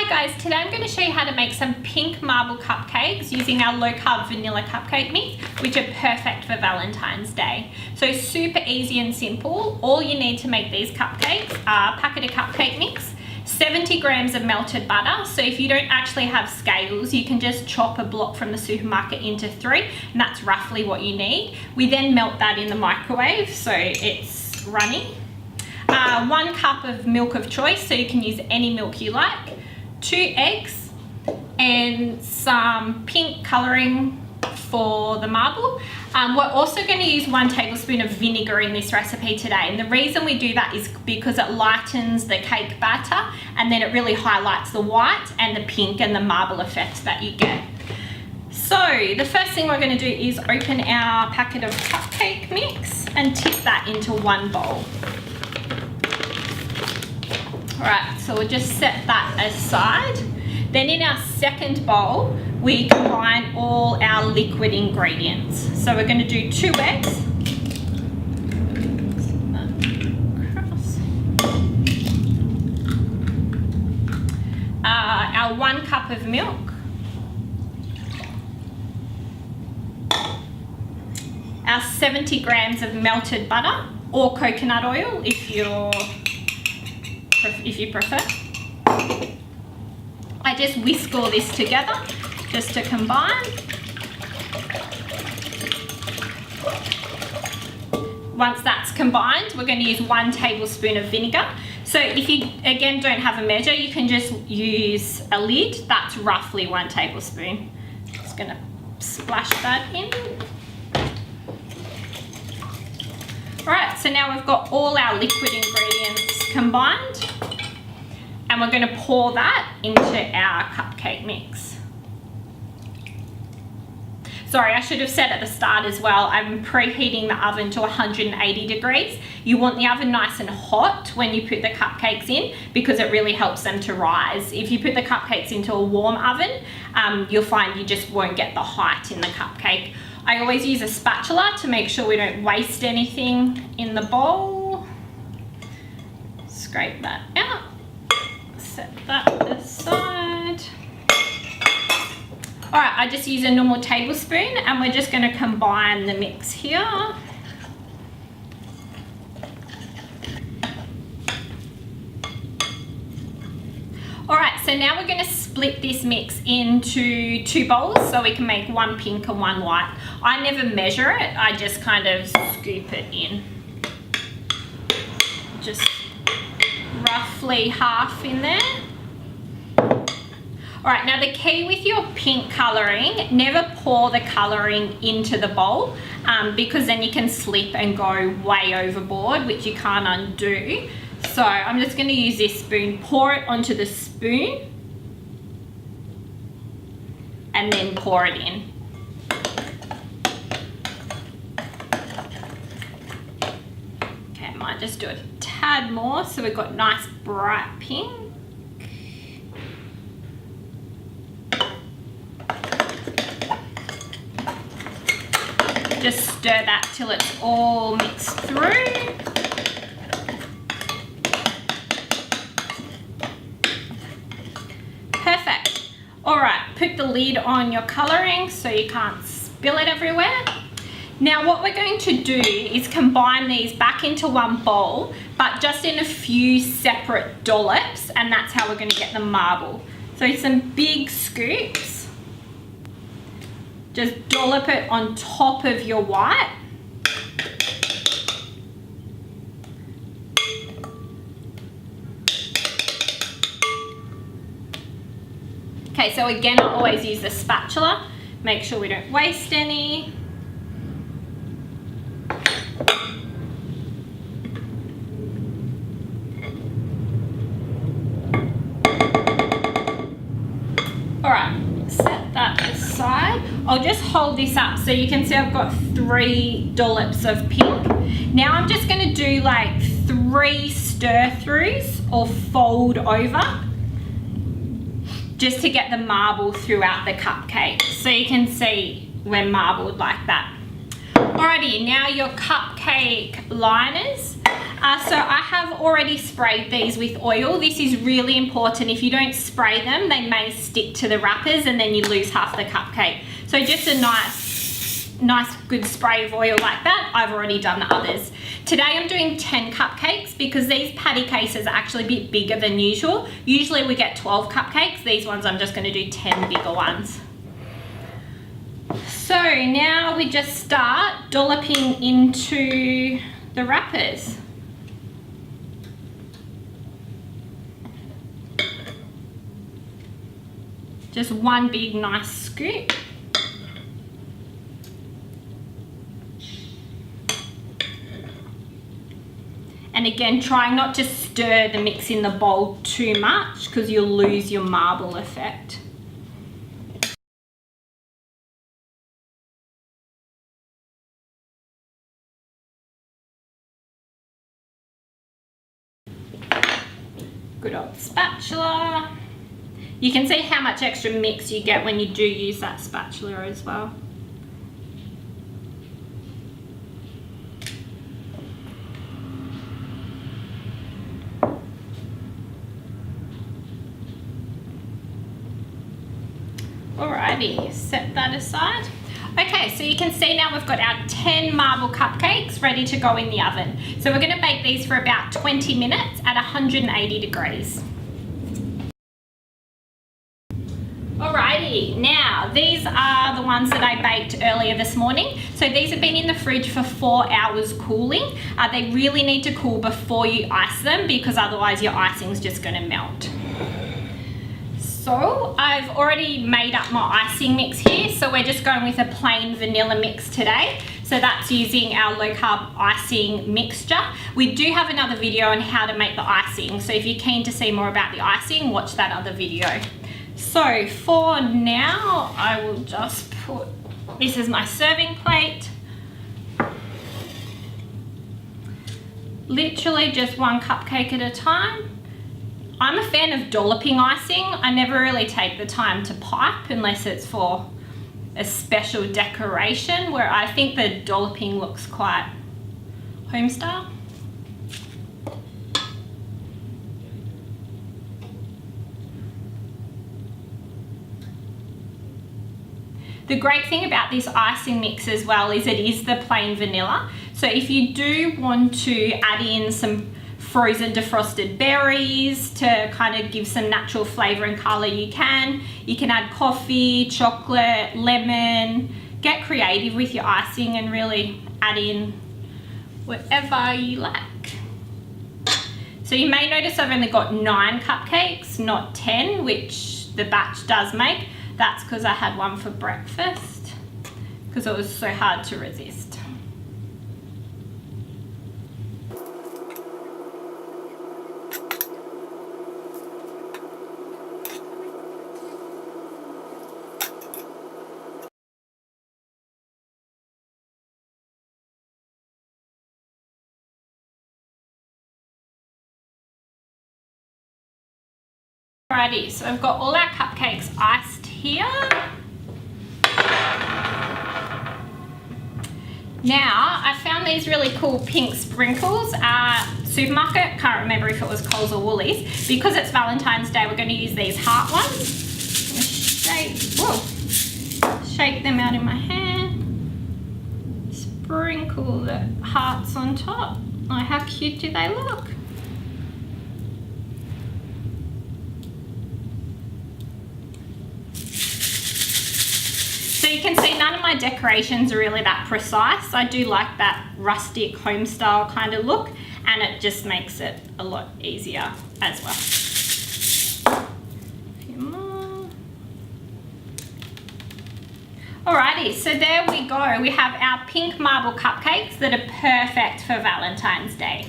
Hi guys, today I'm going to show you how to make some pink marble cupcakes using our low carb vanilla cupcake mix, which are perfect for Valentine's Day. So super easy and simple. All you need to make these cupcakes are a packet of cupcake mix, 70 grams of melted butter. So if you don't actually have scales, you can just chop a block from the supermarket into 3, and that's roughly what you need. We then melt that in the microwave so it's runny. 1 cup of milk of choice, so you can use any milk you like, 2 eggs, and some pink colouring for the marble. We're also going to use 1 tablespoon of vinegar in this recipe today, and the reason we do that is because it lightens the cake batter and then it really highlights the white and the pink and the marble effect that you get. So the first thing we're going to do is open our packet of cupcake mix and tip that into 1 bowl. Alright, so we'll just set that aside. Then in our second bowl, we combine all our liquid ingredients. So we're going to do 2 eggs. Our 1 cup of milk. Our 70 grams of melted butter or coconut oil if you prefer. I just whisk all this together just to combine. Once that's combined, we're going to use 1 tablespoon of vinegar. So if you again don't have a measure, you can just use a lid. That's roughly 1 tablespoon. Just going to splash that in. Alright, so now we've got all our liquid ingredients combined, and we're going to pour that into our cupcake mix. Sorry, I should have said at the start as well, I'm preheating the oven to 180 degrees. You want the oven nice and hot when you put the cupcakes in because it really helps them to rise. If you put the cupcakes into a warm oven, you'll find you just won't get the height in the cupcake. I always use a spatula to make sure we don't waste anything in the bowl. Scrape that out. Set that aside. Alright, I just use a normal tablespoon and we're just going to combine the mix here. Alright, so now we're going to split this mix into 2 bowls so we can make 1 pink and 1 white. I never measure it, I just kind of scoop it in. Just roughly half in there. Alright, now the key with your pink colouring, never pour the colouring into the bowl because then you can slip and go way overboard, which you can't undo. So I'm just going to use this spoon, pour it onto the spoon, and then pour it in. Okay, I might just do a tad more so we've got nice bright pink. Just stir that till it's all mixed through. Perfect. Alright, put the lid on your colouring so you can't spill it everywhere. Now what we're going to do is combine these back into 1 bowl, but just in a few separate dollops, and that's how we're going to get the marble. So some big scoops. Just dollop it on top of your white. Okay, so again, I always use the spatula. Make sure we don't waste any. Alright, set that aside. I'll just hold this up so you can see I've got 3 dollops of pink. Now I'm just going to do like 3 stir-throughs or fold over, just to get the marble throughout the cupcake. So you can see we're marbled like that. Alrighty, now your cupcake liners. So I have already sprayed these with oil. This is really important. If you don't spray them, they may stick to the wrappers and then you lose half the cupcake. So just a nice good spray of oil like that. I've already done the others. Today I'm doing 10 cupcakes because these patty cases are actually a bit bigger than usual. Usually we get 12 cupcakes. These ones I'm just going to do 10 bigger ones. So now we just start dolloping into the wrappers. Just one big nice scoop. And again, trying not to stir the mix in the bowl too much because you'll lose your marble effect. Good old spatula. You can see how much extra mix you get when you do use that spatula as well. Alrighty, set that aside. Okay, so you can see now we've got our 10 marble cupcakes ready to go in the oven. So we're going to bake these for about 20 minutes at 180 degrees. Alrighty, now these are the ones that I baked earlier this morning. So these have been in the fridge for 4 hours cooling. They really need to cool before you ice them because otherwise your icing's just going to melt. So I've already made up my icing mix here, so we're just going with a plain vanilla mix today. So that's using our low carb icing mixture. We do have another video on how to make the icing, so if you're keen to see more about the icing, watch that other video. So for now, I will just put, this is my serving plate. Literally just one cupcake at a time. I'm a fan of dolloping icing. I never really take the time to pipe unless it's for a special decoration, where I think the dolloping looks quite home style. The great thing about this icing mix as well is it is the plain vanilla. So if you do want to add in some frozen defrosted berries to kind of give some natural flavor and color, you can. You can add coffee, chocolate, lemon. Get creative with your icing and really add in whatever you like. So you may notice I've only got 9 cupcakes, not 10, which the batch does make. That's because I had one for breakfast because it was so hard to resist. Alrighty, so I've got all our cupcakes iced here. Now, I found these really cool pink sprinkles at supermarket. Can't remember if it was Coles or Woolies. Because it's Valentine's Day, we're going to use these heart ones. Shake them out in my hand. Sprinkle the hearts on top. Oh, how cute do they look? So you can see none of my decorations are really that precise. I do like that rustic home style kind of look, and it just makes it a lot easier as well. A few more. Alrighty, so there we go. We have our pink marble cupcakes that are perfect for Valentine's Day.